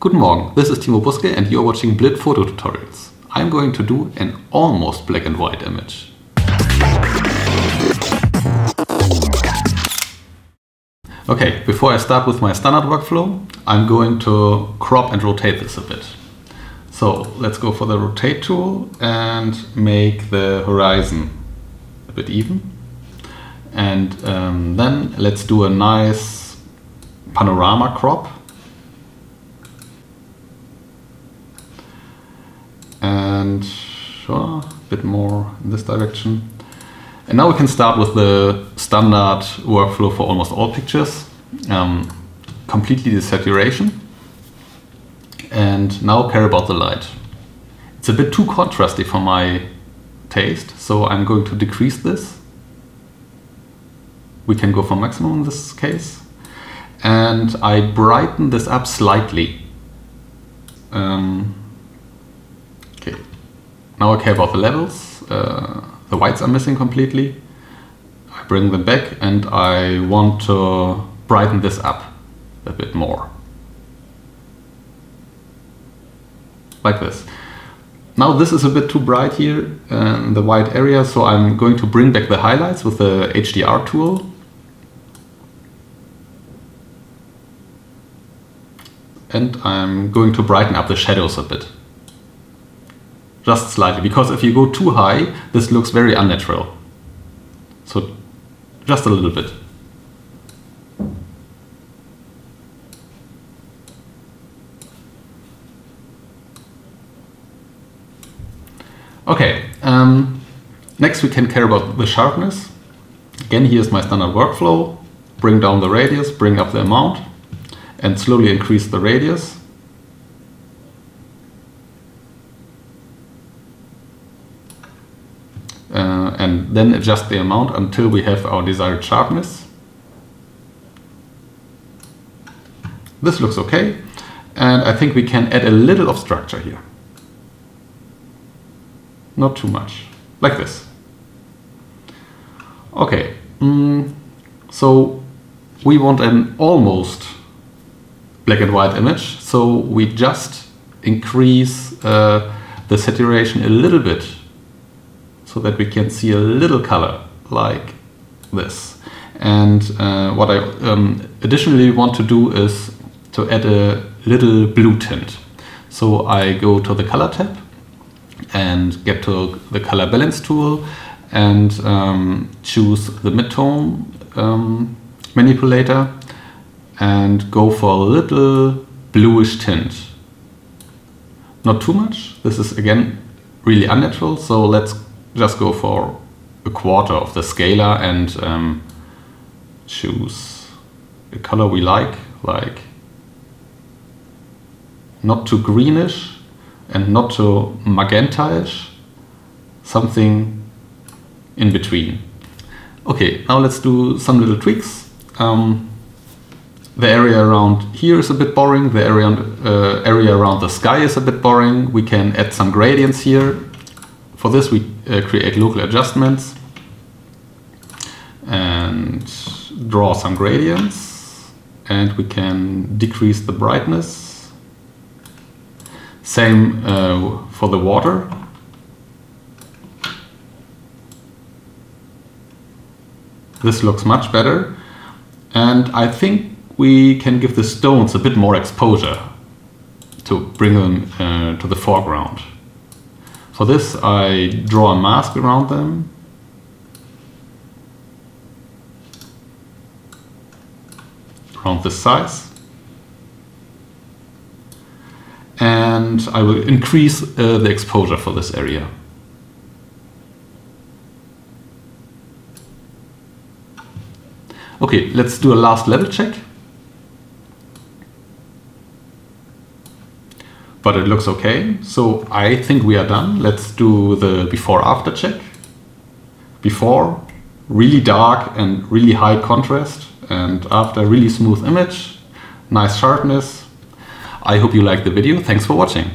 Guten Morgen, this is Timo Buske and you're watching Blit photo tutorials. I'm going to do an almost black and white image. Okay, before I start with my standard workflow, I'm going to crop and rotate this a bit. So let's go for the rotate tool and make the horizon a bit even. And then let's do a nice panorama crop. And a bit more in this direction. And now we can start with the standard workflow for almost all pictures. Completely desaturation. And now care about the light. It's a bit too contrasty for my taste, so I'm going to decrease this. We can go for maximum in this case. And I brighten this up slightly. Okay, now I care about the levels. The whites are missing completely. I bring them back and I want to brighten this up a bit more. Like this. Now this is a bit too bright here in the white area, so I'm going to bring back the highlights with the HDR tool. And I'm going to brighten up the shadows a bit. Just slightly, because if you go too high, this looks very unnatural. So just a little bit. Okay, next we can care about the sharpness. Again, here's my standard workflow. Bring down the radius, bring up the amount, and slowly increase the radius. And then adjust the amount until we have our desired sharpness. This looks okay, and I think we can add a little of structure here. Not too much, like this. Okay, so we want an almost black and white image, so we just increase the saturation a little bit, so that we can see a little color like this. And what I additionally want to do is to add a little blue tint. So I go to the color tab and get to the color balance tool and choose the midtone manipulator and go for a little bluish tint. Not too much. This is again really unnatural, so let's just go for a quarter of the scalar and choose a color we like not too greenish and not too magenta-ish, something in between. Okay, now let's do some little tweaks. The area around here is a bit boring, the area around the sky is a bit boring. We can add some gradients here. For this we create local adjustments and draw some gradients, and we can decrease the brightness. Same for the water. This looks much better, and I think we can give the stones a bit more exposure to bring them to the foreground. For this I draw a mask around them. Around this size. And I will increase the exposure for this area. Okay, let's do a last level check. But it looks okay, so I think we are done. Let's do the before-after check. Before, really dark and really high contrast, and after, really smooth image, nice sharpness. I hope you liked the video. Thanks for watching.